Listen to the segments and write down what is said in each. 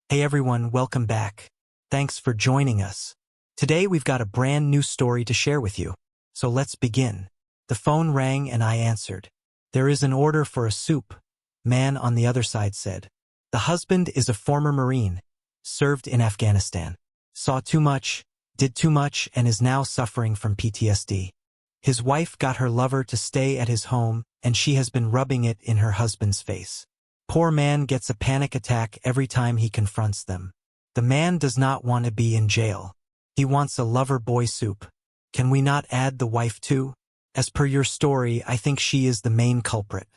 Hey everyone, welcome back. Thanks for joining us. Today we've got a brand new story to share with you. So let's begin. The phone rang and I answered. There is an order for a soup, man on the other side said. The husband is a former Marine, served in Afghanistan. Saw too much, did too much, and is now suffering from PTSD. His wife got her lover to stay at his home, and she has been rubbing it in her husband's face. Poor man gets a panic attack every time he confronts them. The man does not want to be in jail. He wants a lover-boy soup. Can we not add the wife too? As per your story, I think she is the main culprit.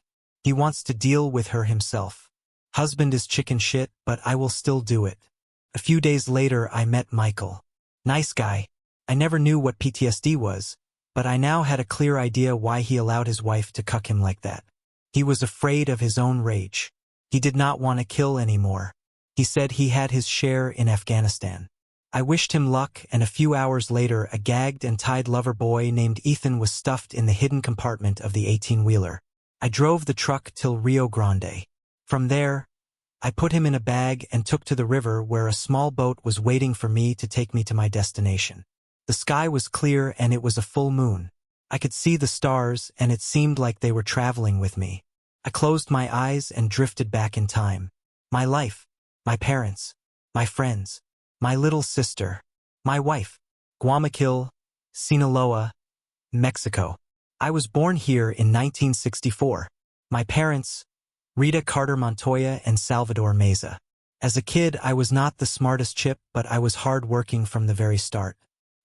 He wants to deal with her himself. Husband is chicken shit, but I will still do it. A few days later I met Michael. Nice guy. I never knew what PTSD was, but I now had a clear idea why he allowed his wife to cuck him like that. He was afraid of his own rage. He did not want to kill anymore. He said he had his share in Afghanistan. I wished him luck, and a few hours later a gagged and tied lover boy named Ethan was stuffed in the hidden compartment of the 18-wheeler. I drove the truck till Rio Grande. From there, I put him in a bag and took to the river where a small boat was waiting for me to take me to my destination. The sky was clear and it was a full moon. I could see the stars and it seemed like they were traveling with me. I closed my eyes and drifted back in time. My life, my parents, my friends, my little sister, my wife. Guayaquil, Sinaloa, Mexico. I was born here in 1964. My parents, Rita Carter Montoya and Salvador Meza. As a kid, I was not the smartest chip, but I was hard-working from the very start.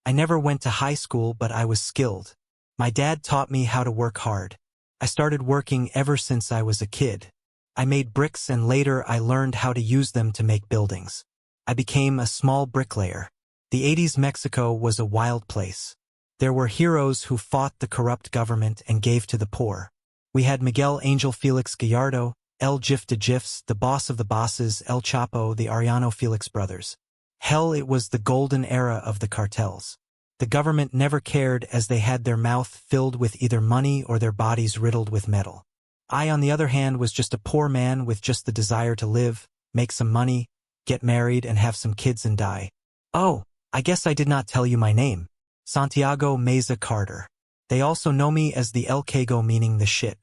I never went to high school, but I was skilled. My dad taught me how to work hard. I started working ever since I was a kid. I made bricks and later I learned how to use them to make buildings. I became a small bricklayer. The 80s Mexico was a wild place. There were heroes who fought the corrupt government and gave to the poor. We had Miguel Angel Felix Gallardo, El Gif de Gifs, the boss of the bosses, El Chapo, the Arellano Felix brothers. Hell, it was the golden era of the cartels. The government never cared as they had their mouth filled with either money or their bodies riddled with metal. I, on the other hand, was just a poor man with just the desire to live, make some money, get married and have some kids and die. Oh, I guess I did not tell you my name. Santiago Meza Carter. They also know me as the El Cago, meaning the shit.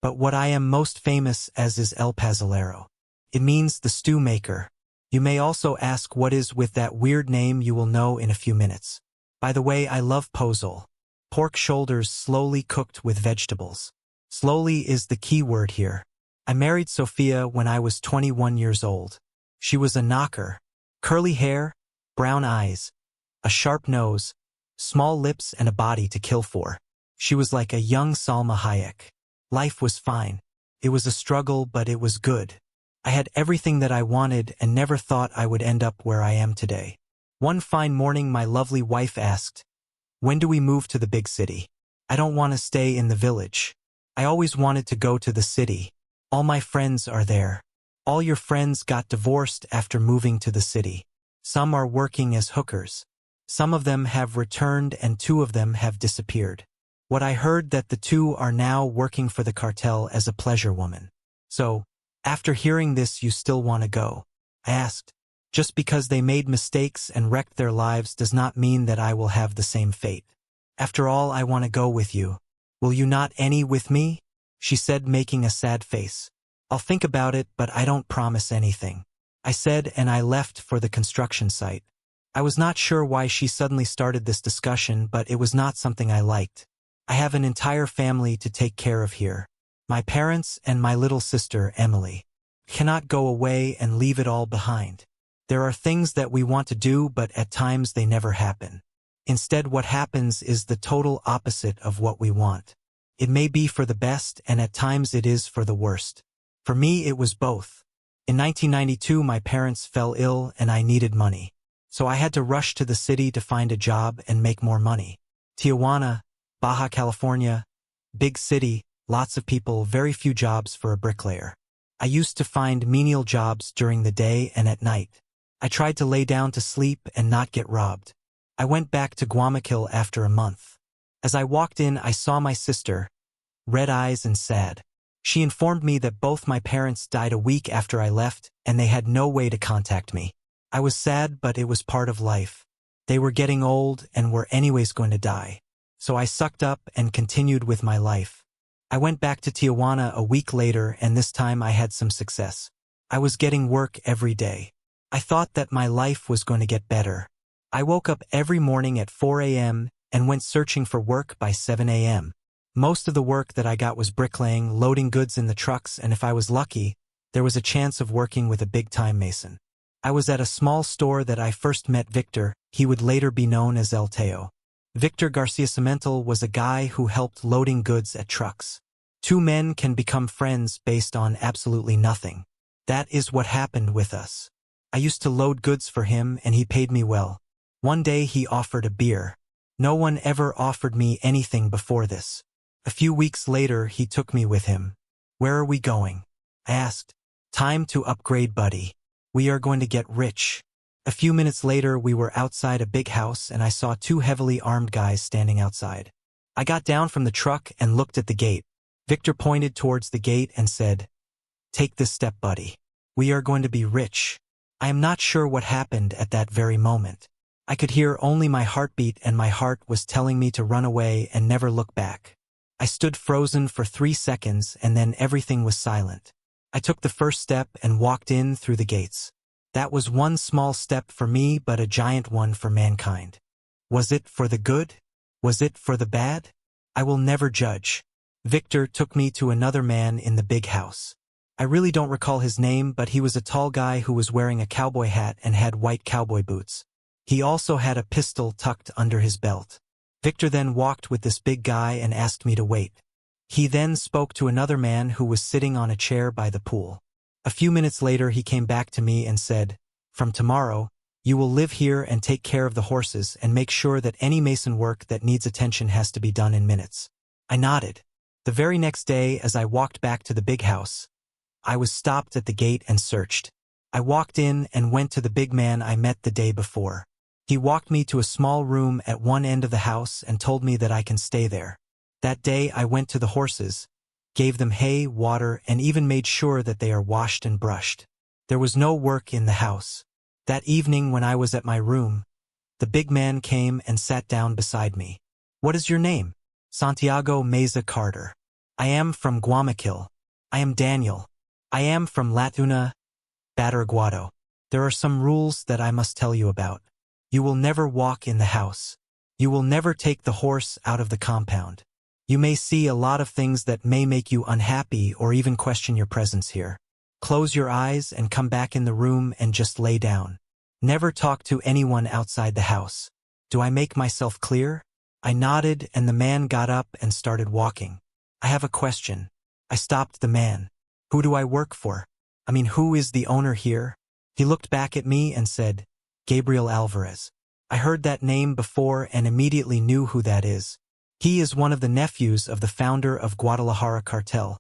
But what I am most famous as is El Pazolero. It means the stew maker. You may also ask what is with that weird name. You will know in a few minutes. By the way, I love pozole. Pork shoulders slowly cooked with vegetables. Slowly is the key word here. I married Sophia when I was 21 years old. She was a knocker. Curly hair, brown eyes, a sharp nose, small lips and a body to kill for. She was like a young Salma Hayek. Life was fine. It was a struggle, but it was good. I had everything that I wanted and never thought I would end up where I am today. One fine morning my lovely wife asked, "When do we move to the big city?" I don't want to stay in the village. I always wanted to go to the city. All my friends are there. All your friends got divorced after moving to the city. Some are working as hookers. Some of them have returned and 2 of them have disappeared. What I heard that the 2 are now working for the cartel as a pleasure woman. So, after hearing this, you still want to go? I asked. Just because they made mistakes and wrecked their lives does not mean that I will have the same fate. After all, I want to go with you. Will you not any with me? She said, making a sad face. I'll think about it, but I don't promise anything. I said, and I left for the construction site. I was not sure why she suddenly started this discussion, but it was not something I liked. I have an entire family to take care of here. My parents and my little sister, Emily. Cannot go away and leave it all behind. There are things that we want to do, but at times they never happen. Instead, what happens is the total opposite of what we want. It may be for the best, and at times it is for the worst. For me, it was both. In 1992, my parents fell ill and I needed money. So I had to rush to the city to find a job and make more money. Tijuana, Baja California, big city, lots of people, very few jobs for a bricklayer. I used to find menial jobs during the day and at night. I tried to lay down to sleep and not get robbed. I went back to Guayaquil after a month. As I walked in, I saw my sister, red eyes and sad. She informed me that both my parents died a week after I left, and they had no way to contact me. I was sad, but it was part of life. They were getting old and were anyways going to die. So I sucked up and continued with my life. I went back to Tijuana a week later, and this time I had some success. I was getting work every day. I thought that my life was going to get better. I woke up every morning at 4 a.m. and went searching for work by 7 a.m. Most of the work that I got was bricklaying, loading goods in the trucks, and if I was lucky, there was a chance of working with a big-time mason. I was at a small store that I first met Victor. He would later be known as El Teo. Victor Garcia Cimental was a guy who helped loading goods at trucks. Two men can become friends based on absolutely nothing. That is what happened with us. I used to load goods for him and he paid me well. One day he offered a beer. No one ever offered me anything before this. A few weeks later he took me with him. "Where are we going?" I asked. "Time to upgrade, buddy. We are going to get rich." A few minutes later we were outside a big house and I saw two heavily armed guys standing outside. I got down from the truck and looked at the gate. Victor pointed towards the gate and said, "Take this step, buddy. We are going to be rich." I am not sure what happened at that very moment. I could hear only my heartbeat and my heart was telling me to run away and never look back. I stood frozen for 3 seconds and then everything was silent. I took the first step and walked in through the gates. That was one small step for me, but a giant one for mankind. Was it for the good? Was it for the bad? I will never judge. Victor took me to another man in the big house. I really don't recall his name, but he was a tall guy who was wearing a cowboy hat and had white cowboy boots. He also had a pistol tucked under his belt. Victor then walked with this big guy and asked me to wait. He then spoke to another man who was sitting on a chair by the pool. A few minutes later he came back to me and said, "From tomorrow, you will live here and take care of the horses and make sure that any mason work that needs attention has to be done in minutes." I nodded. The very next day, as I walked back to the big house, I was stopped at the gate and searched. I walked in and went to the big man I met the day before. He walked me to a small room at one end of the house and told me that I can stay there. That day I went to the horses, gave them hay, water, and even made sure that they are washed and brushed. There was no work in the house. That evening when I was at my room, the big man came and sat down beside me. "What is your name?" "Santiago Meza Carter. I am from Guayaquil. I am Daniel. I am from Latuna, Bataraguado. There are some rules that I must tell you about. You will never walk in the house. You will never take the horse out of the compound. You may see a lot of things that may make you unhappy or even question your presence here. Close your eyes and come back in the room and just lay down. Never talk to anyone outside the house. Do I make myself clear?" I nodded and the man got up and started walking. "I have a question." I stopped the man. "Who do I work for? I mean, who is the owner here?" He looked back at me and said, "Gabriel Alvarez." I heard that name before and immediately knew who that is. He is one of the nephews of the founder of Guadalajara cartel,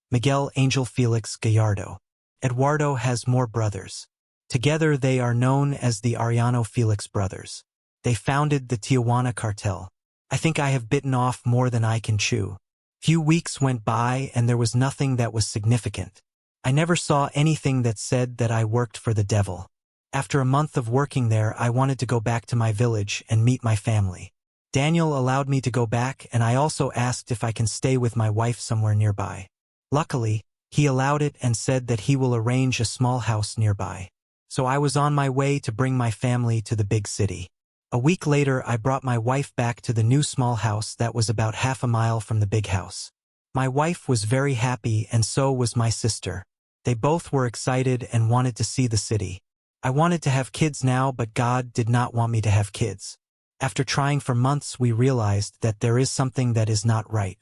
Miguel Angel Felix Gallardo. Eduardo has more brothers. Together they are known as the Arellano Felix brothers. They founded the Tijuana cartel. I think I have bitten off more than I can chew. Few weeks went by and there was nothing that was significant. I never saw anything that said that I worked for the devil. After a month of working there, I wanted to go back to my village and meet my family. Daniel allowed me to go back, and I also asked if I can stay with my wife somewhere nearby. Luckily, he allowed it and said that he will arrange a small house nearby. So I was on my way to bring my family to the big city. A week later, I brought my wife back to the new small house that was about half a mile from the big house. My wife was very happy and so was my sister. They both were excited and wanted to see the city. I wanted to have kids now, but God did not want me to have kids. After trying for months, we realized that there is something that is not right.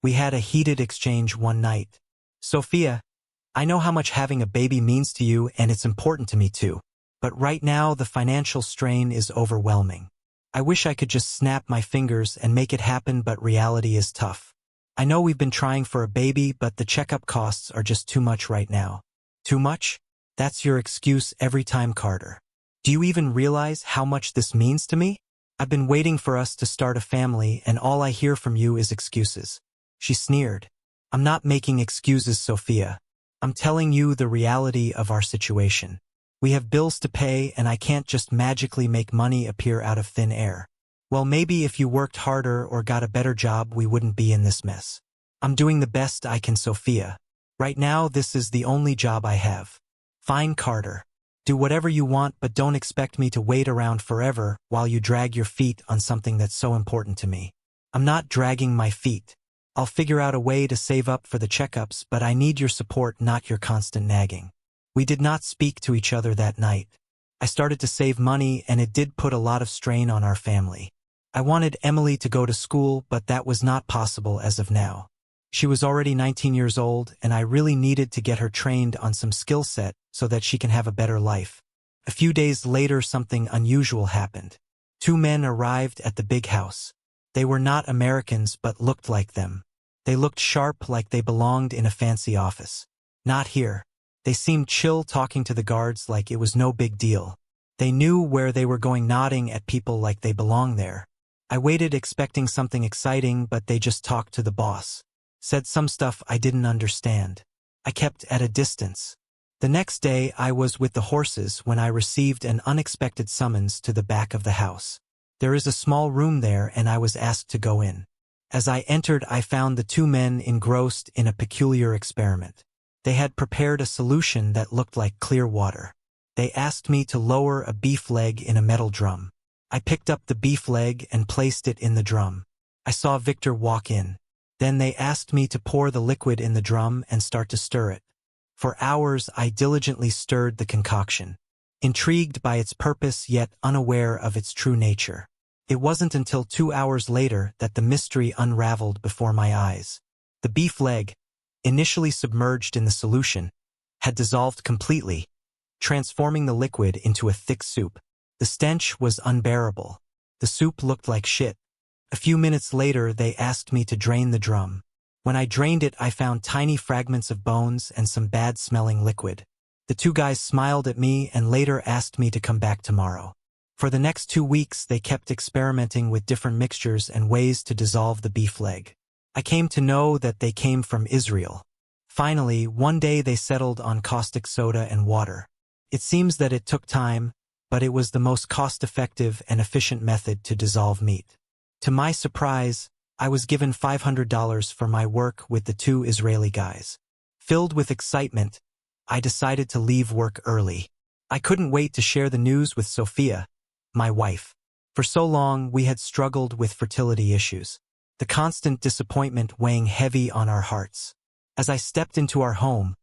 We had a heated exchange one night. "Sophia, I know how much having a baby means to you and it's important to me too. But right now the financial strain is overwhelming. I wish I could just snap my fingers and make it happen, but reality is tough. I know we've been trying for a baby, but the checkup costs are just too much right now." "Too much? That's your excuse every time, Carter. Do you even realize how much this means to me? I've been waiting for us to start a family and all I hear from you is excuses." She sneered. I'm not making excuses, Sophia. I'm telling you the reality of our situation. We have bills to pay, and I can't just magically make money appear out of thin air. Well, maybe if you worked harder or got a better job, we wouldn't be in this mess. I'm doing the best I can, Sophia. Right now, this is the only job I have. Fine, Carter. Do whatever you want, but don't expect me to wait around forever while you drag your feet on something that's so important to me. I'm not dragging my feet. I'll figure out a way to save up for the checkups, but I need your support, not your constant nagging. We did not speak to each other that night. I started to save money, and it did put a lot of strain on our family. I wanted Emily to go to school, but that was not possible as of now. She was already 19 years old, and I really needed to get her trained on some skill set so that she can have a better life. A few days later, something unusual happened. 2 men arrived at the big house. They were not Americans, but looked like them. They looked sharp, like they belonged in a fancy office. Not here. They seemed chill, talking to the guards like it was no big deal. They knew where they were going, nodding at people like they belonged there. I waited, expecting something exciting, but they just talked to the boss. Said some stuff I didn't understand. I kept at a distance. The next day, I was with the horses when I received an unexpected summons to the back of the house. There is a small room there, and I was asked to go in. As I entered, I found the 2 men engrossed in a peculiar experiment. They had prepared a solution that looked like clear water. They asked me to lower a beef leg in a metal drum. I picked up the beef leg and placed it in the drum. I saw Victor walk in. Then they asked me to pour the liquid in the drum and start to stir it. For hours, I diligently stirred the concoction, intrigued by its purpose yet unaware of its true nature. It wasn't until 2 hours later that the mystery unraveled before my eyes. The beef leg, initially submerged in the solution, had dissolved completely, transforming the liquid into a thick soup. The stench was unbearable. The soup looked like shit. A few minutes later, they asked me to drain the drum. When I drained it, I found tiny fragments of bones and some bad-smelling liquid. The 2 guys smiled at me and later asked me to come back tomorrow. For the next 2 weeks, they kept experimenting with different mixtures and ways to dissolve the beef leg. I came to know that they came from Israel. Finally, one day they settled on caustic soda and water. It seems that it took time, but it was the most cost-effective and efficient method to dissolve meat. To my surprise, I was given $500 for my work with the 2 Israeli guys. Filled with excitement, I decided to leave work early. I couldn't wait to share the news with Sophia, my wife. For so long, we had struggled with fertility issues, the constant disappointment weighing heavy on our hearts. As I stepped into our home,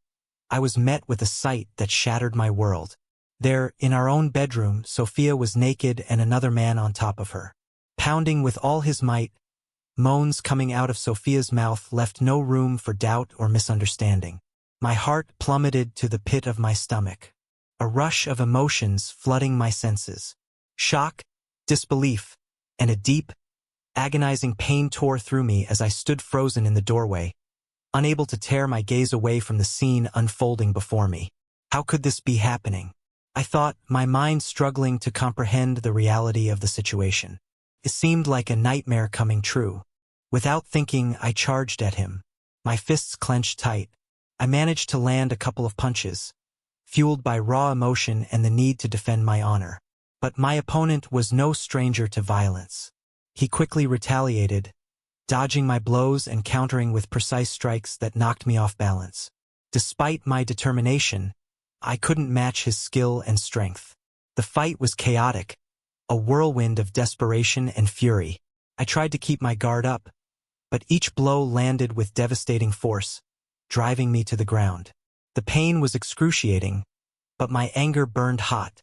I was met with a sight that shattered my world. There, in our own bedroom, Sophia was naked and another man on top of her, pounding with all his might. Moans coming out of Sophia's mouth left no room for doubt or misunderstanding. My heart plummeted to the pit of my stomach. A rush of emotions flooding my senses. Shock, disbelief, and a deep, agonizing pain tore through me as I stood frozen in the doorway, unable to tear my gaze away from the scene unfolding before me. How could this be happening? I thought, my mind struggling to comprehend the reality of the situation. It seemed like a nightmare coming true. Without thinking, I charged at him, my fists clenched tight. I managed to land a couple of punches, fueled by raw emotion and the need to defend my honor. But my opponent was no stranger to violence. He quickly retaliated, dodging my blows and countering with precise strikes that knocked me off balance. Despite my determination, I couldn't match his skill and strength. The fight was chaotic, a whirlwind of desperation and fury. I tried to keep my guard up, but each blow landed with devastating force, driving me to the ground. The pain was excruciating, but my anger burned hot,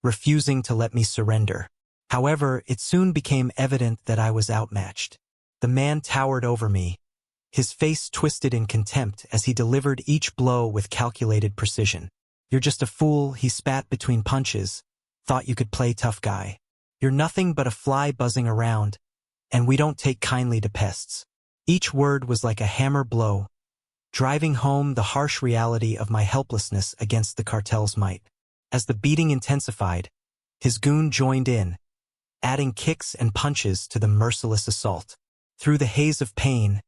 refusing to let me surrender. However, it soon became evident that I was outmatched. The man towered over me, his face twisted in contempt as he delivered each blow with calculated precision. "You're just a fool," he spat between punches. "Thought you could play tough guy. You're nothing but a fly buzzing around, and we don't take kindly to pests." Each word was like a hammer blow, driving home the harsh reality of my helplessness against the cartel's might. As the beating intensified, his goon joined in, adding kicks and punches to the merciless assault. Through the haze of pain,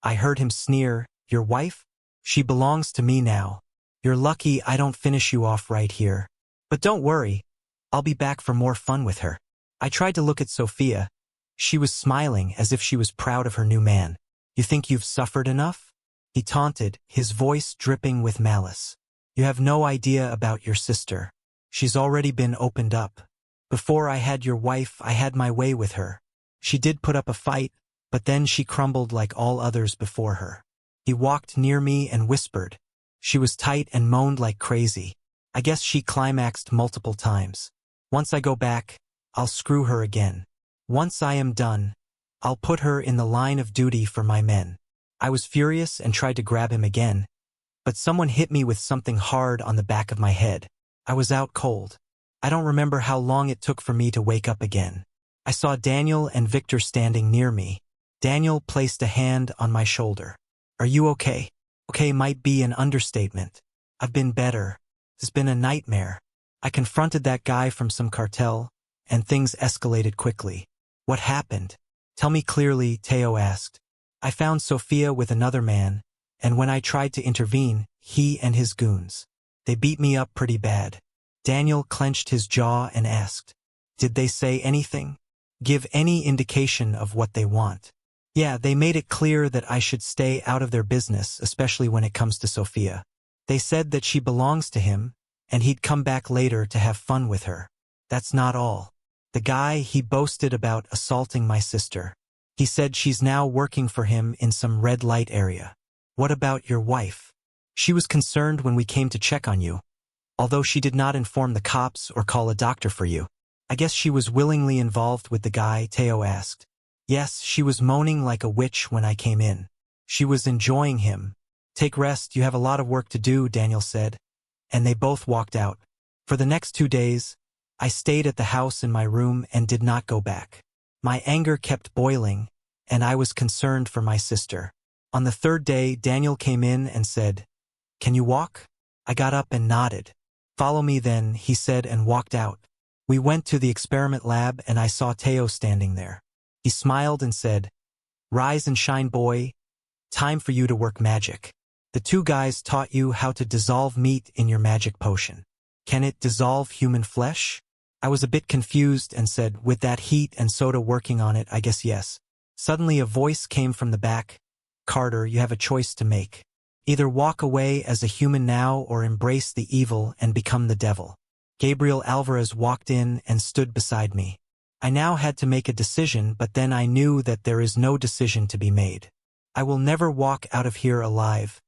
I heard him sneer, Your wife? She belongs to me now. You're lucky I don't finish you off right here. But don't worry, I'll be back for more fun with her. I tried to look at Sophia. She was smiling as if she was proud of her new man. You think you've suffered enough? He taunted, his voice dripping with malice. You have no idea about your sister. She's already been opened up. Before I had your wife, I had my way with her. She did put up a fight, but then she crumbled like all others before her. He walked near me and whispered. She was tight and moaned like crazy. I guess she climaxed multiple times. Once I go back, I'll screw her again. Once I am done, I'll put her in the line of duty for my men. I was furious and tried to grab him again, but someone hit me with something hard on the back of my head. I was out cold. I don't remember how long it took for me to wake up again. I saw Daniel and Victor standing near me. Daniel placed a hand on my shoulder. Are you okay? Okay might be an understatement. I've been better. It's been a nightmare. I confronted that guy from some cartel, and things escalated quickly. What happened? Tell me clearly, Teo asked. I found Sophia with another man, and when I tried to intervene, he and his goons. They beat me up pretty bad. Daniel clenched his jaw and asked, did they say anything? Give any indication of what they want? Yeah, they made it clear that I should stay out of their business, especially when it comes to Sophia. They said that she belongs to him, and he'd come back later to have fun with her. That's not all. The guy, he boasted about assaulting my sister. He said she's now working for him in some red light area. What about your wife? She was concerned when we came to check on you, although she did not inform the cops or call a doctor for you. I guess she was willingly involved with the guy, Teo asked. Yes, she was moaning like a witch when I came in. She was enjoying him. Take rest, you have a lot of work to do, Daniel said. And they both walked out. For the next 2 days, I stayed at the house in my room and did not go back. My anger kept boiling, and I was concerned for my sister. On the 3rd day, Daniel came in and said, Can you walk? I got up and nodded. Follow me then, he said, and walked out. We went to the experiment lab and I saw Teo standing there. He smiled and said, Rise and shine, boy. Time for you to work magic. The 2 guys taught you how to dissolve meat in your magic potion. Can it dissolve human flesh? I was a bit confused and said, with that heat and soda working on it, I guess yes. Suddenly a voice came from the back. Carter, you have a choice to make. Either walk away as a human now or embrace the evil and become the devil. Gabriel Alvarez walked in and stood beside me. I now had to make a decision, but then I knew that there is no decision to be made. I will never walk out of here alive,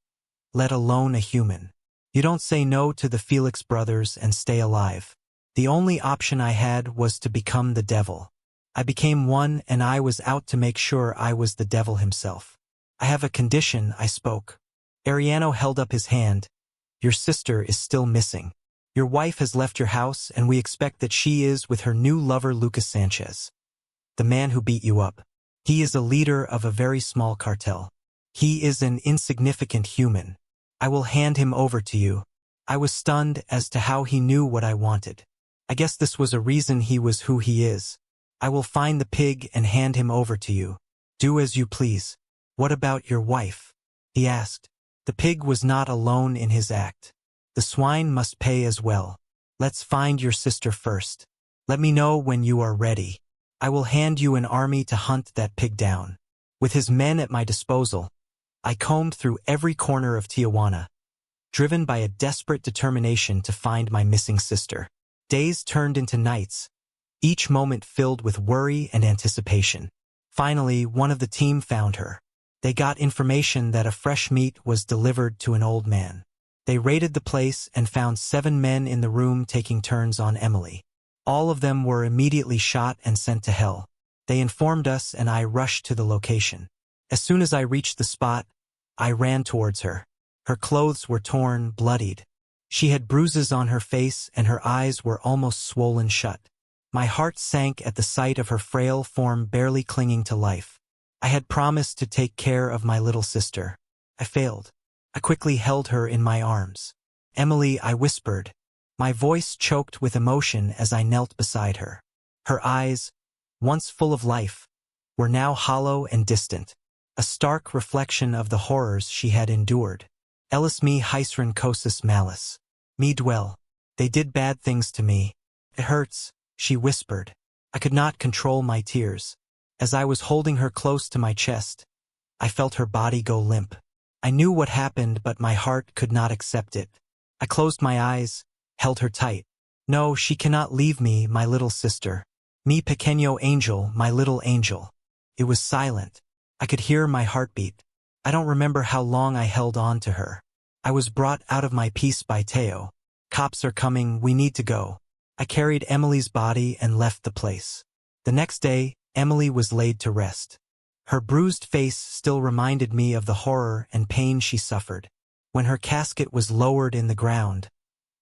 let alone a human. You don't say no to the Felix brothers and stay alive. The only option I had was to become the devil. I became one and I was out to make sure I was the devil himself. I have a condition, I spoke. Ariano held up his hand. Your sister is still missing. Your wife has left your house and we expect that she is with her new lover Lucas Sanchez. The man who beat you up. He is a leader of a very small cartel. He is an insignificant human. I will hand him over to you. I was stunned as to how he knew what I wanted. I guess this was a reason he was who he is. I will find the pig and hand him over to you. Do as you please. What about your wife? He asked. The pig was not alone in his act. The swine must pay as well. Let's find your sister first. Let me know when you are ready. I will hand you an army to hunt that pig down. With his men at my disposal, I combed through every corner of Tijuana, driven by a desperate determination to find my missing sister. Days turned into nights, each moment filled with worry and anticipation. Finally, one of the team found her. They got information that a fresh meat was delivered to an old man. They raided the place and found 7 men in the room taking turns on Emily. All of them were immediately shot and sent to hell. They informed us and I rushed to the location. As soon as I reached the spot, I ran towards her. Her clothes were torn, bloodied. She had bruises on her face and her eyes were almost swollen shut. My heart sank at the sight of her frail form barely clinging to life. I had promised to take care of my little sister. I failed. I quickly held her in my arms. Emily, I whispered. My voice choked with emotion as I knelt beside her. Her eyes, once full of life, were now hollow and distant. a stark reflection of the horrors she had endured. Ellis me hysren cosis malice. Me dwell. They did bad things to me. It hurts, she whispered. I could not control my tears. As I was holding her close to my chest, I felt her body go limp. I knew what happened, but my heart could not accept it. I closed my eyes, held her tight. No, she cannot leave me, my little sister. Mi pequeño angel, my little angel. It was silent. I could hear my heartbeat. I don't remember how long I held on to her. I was brought out of my peace by Teo. Cops are coming, we need to go. I carried Emily's body and left the place. The next day, Emily was laid to rest. Her bruised face still reminded me of the horror and pain she suffered. When her casket was lowered in the ground,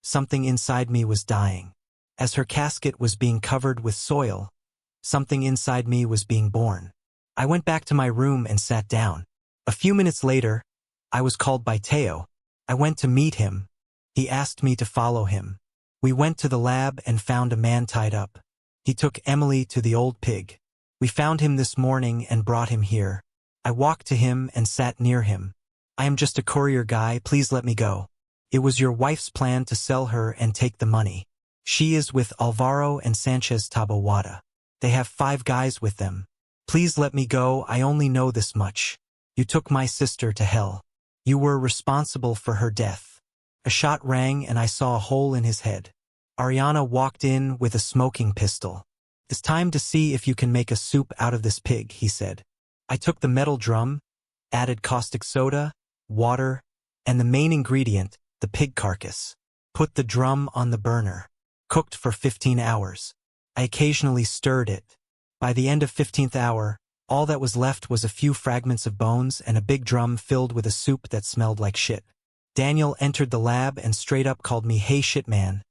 something inside me was dying. As her casket was being covered with soil, something inside me was being born. I went back to my room and sat down. A few minutes later, I was called by Teo. I went to meet him. He asked me to follow him. We went to the lab and found a man tied up. He took Emily to the old pig. We found him this morning and brought him here. I walked to him and sat near him. I am just a courier guy, please let me go. It was your wife's plan to sell her and take the money. She is with Alvaro and Sanchez Tabawada. They have 5 guys with them. Please let me go, I only know this much. You took my sister to hell. You were responsible for her death. A shot rang and I saw a hole in his head. Ariana walked in with a smoking pistol. It's time to see if you can make a soup out of this pig, he said. I took the metal drum, added caustic soda, water, and the main ingredient, the pig carcass. Put the drum on the burner. Cooked for 15 hours. I occasionally stirred it. By the end of 15th hour, all that was left was a few fragments of bones and a big drum filled with a soup that smelled like shit. Daniel entered the lab and straight up called me, "Hey shit man."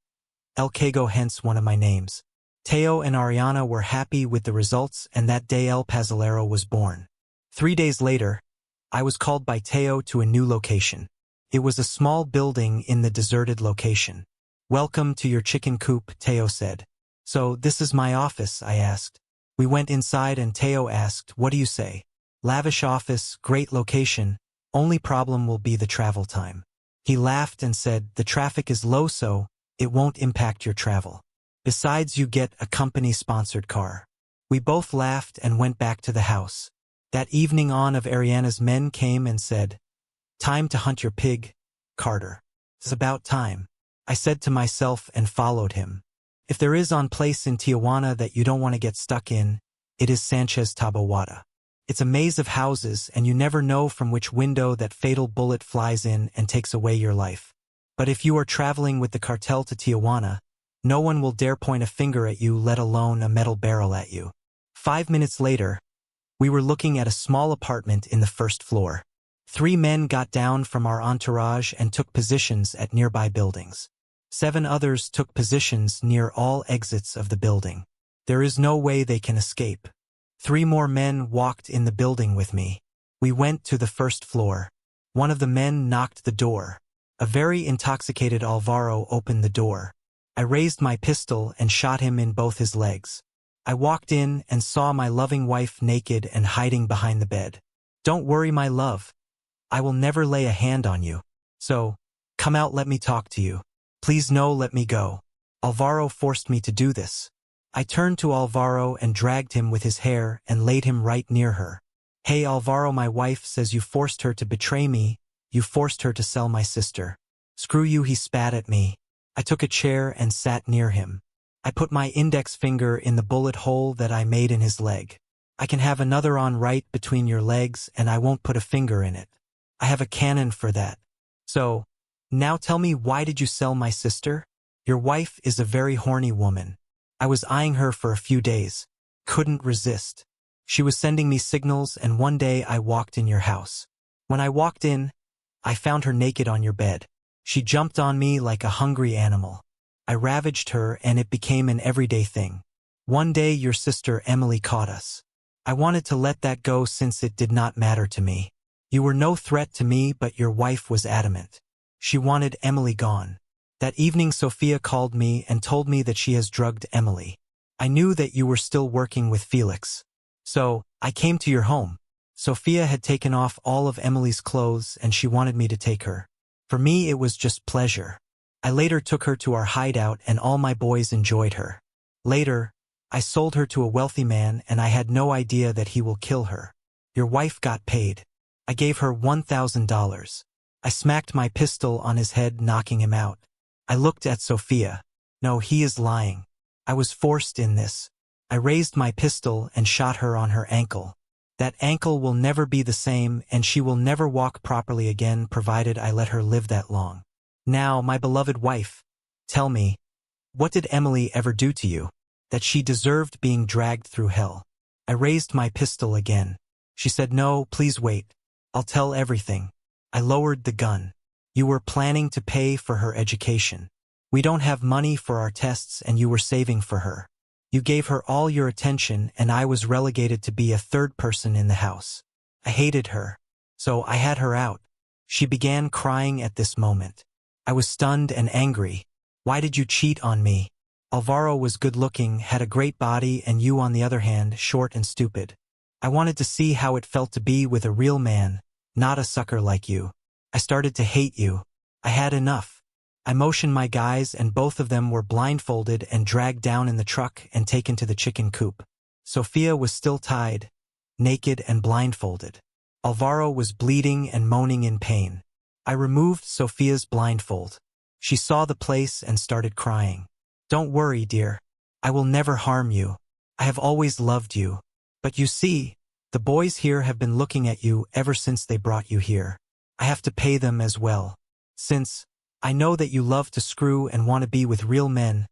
El Cago, hence one of my names. Teo and Ariana were happy with the results, and that day El Pazolero was born. 3 days later, I was called by Teo to a new location. It was a small building in the deserted location. "Welcome to your chicken coop," Teo said. "So this is my office?" I asked. We went inside and Teo asked, "What do you say?" "Lavish office, great location. Only problem will be the travel time." He laughed and said, "The traffic is low, so it won't impact your travel. Besides, you get a company-sponsored car." We both laughed and went back to the house. That evening one of Ariana's men came and said, "Time to hunt your pig, Carter. It's about time." I said to myself and followed him. If there is one place in Tijuana that you don't want to get stuck in, it is Sanchez Tabawada. It's a maze of houses and you never know from which window that fatal bullet flies in and takes away your life. But if you are traveling with the cartel to Tijuana, no one will dare point a finger at you, let alone a metal barrel at you. 5 minutes later, we were looking at a small apartment in the first floor. 3 men got down from our entourage and took positions at nearby buildings. 7 others took positions near all exits of the building. There is no way they can escape. 3 more men walked in the building with me. We went to the first floor. One of the men knocked the door. A very intoxicated Alvaro opened the door. I raised my pistol and shot him in both his legs. I walked in and saw my loving wife naked and hiding behind the bed. "Don't worry, my love. I will never lay a hand on you. So, come out, let me talk to you. Please no, let me go." Alvaro forced me to do this. I turned to Alvaro and dragged him with his hair and laid him right near her. "Hey Alvaro, my wife says you forced her to betray me. You forced her to sell my sister." "Screw you," he spat at me. I took a chair and sat near him. I put my index finger in the bullet hole that I made in his leg. "I can have another on right between your legs and I won't put a finger in it. I have a cannon for that. So, now tell me, why did you sell my sister? Your wife is a very horny woman. I was eyeing her for a few days. Couldn't resist. She was sending me signals and one day I walked in your house. When I walked in, I found her naked on your bed. She jumped on me like a hungry animal. I ravaged her and it became an everyday thing. One day your sister Emily caught us. I wanted to let that go since it did not matter to me. You were no threat to me, but your wife was adamant. She wanted Emily gone. That evening Sophia called me and told me that she has drugged Emily. I knew that you were still working with Felix. So, I came to your home. Sophia had taken off all of Emily's clothes and she wanted me to take her. For me, it was just pleasure. I later took her to our hideout and all my boys enjoyed her. Later, I sold her to a wealthy man and I had no idea that he will kill her. Your wife got paid. I gave her $1,000. I smacked my pistol on his head, knocking him out. I looked at Sophia. No, he is lying. I was forced in this. I raised my pistol and shot her on her ankle. That ankle will never be the same and she will never walk properly again provided I let her live that long. Now, my beloved wife, tell me, what did Emily ever do to you, that she deserved being dragged through hell? I raised my pistol again. She said, no, please wait. I'll tell everything. I lowered the gun. You were planning to pay for her education. We don't have money for our tests and you were saving for her. You gave her all your attention and I was relegated to be a third person in the house. I hated her. So I had her out. She began crying at this moment. I was stunned and angry. Why did you cheat on me? Alvaro was good-looking, had a great body, and you, on the other hand, short and stupid. I wanted to see how it felt to be with a real man, not a sucker like you. I started to hate you. I had enough. I motioned my guys and both of them were blindfolded and dragged down in the truck and taken to the chicken coop. Sophia was still tied, naked and blindfolded. Alvaro was bleeding and moaning in pain. I removed Sophia's blindfold. She saw the place and started crying. Don't worry, dear. I will never harm you. I have always loved you. But you see, the boys here have been looking at you ever since they brought you here. I have to pay them as well. Since I know that you love to screw and want to be with real men,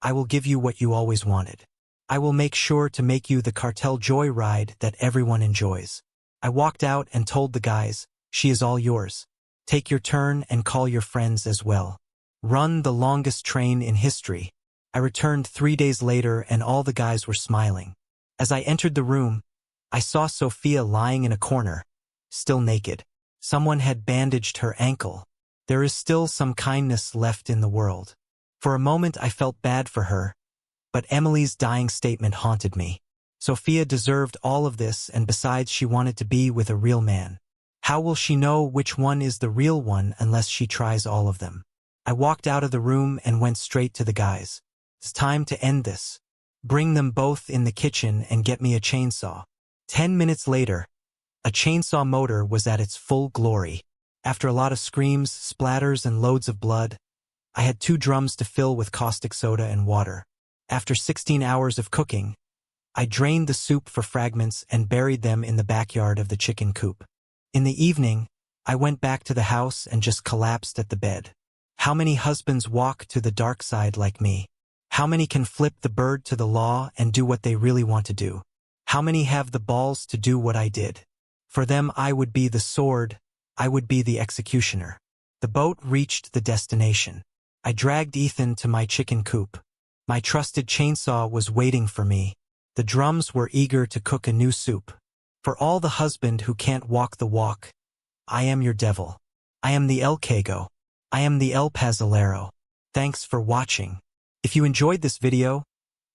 I will give you what you always wanted. I will make sure to make you the cartel joyride that everyone enjoys. I walked out and told the guys, she is all yours. Take your turn and call your friends as well. Run the longest train in history. I returned 3 days later and all the guys were smiling. As I entered the room, I saw Sophia lying in a corner, still naked. Someone had bandaged her ankle. There is still some kindness left in the world. For a moment I felt bad for her, but Emily's dying statement haunted me. Sophia deserved all of this, and besides, she wanted to be with a real man. How will she know which one is the real one unless she tries all of them? I walked out of the room and went straight to the guys. It's time to end this. Bring them both in the kitchen and get me a chainsaw. 10 minutes later, a chainsaw motor was at its full glory. After a lot of screams, splatters, and loads of blood, I had 2 drums to fill with caustic soda and water. After 16 hours of cooking, I drained the soup for fragments and buried them in the backyard of the chicken coop. In the evening, I went back to the house and just collapsed at the bed. How many husbands walk to the dark side like me? How many can flip the bird to the law and do what they really want to do? How many have the balls to do what I did? For them, I would be the sword. I would be the executioner. The boat reached the destination. I dragged Ethan to my chicken coop. My trusted chainsaw was waiting for me. The drums were eager to cook a new soup. For all the husband who can't walk the walk, I am your devil. I am the El Cago. I am the El Pazolero. Thanks for watching. If you enjoyed this video,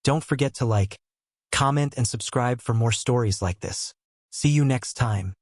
don't forget to like, comment, and subscribe for more stories like this. See you next time.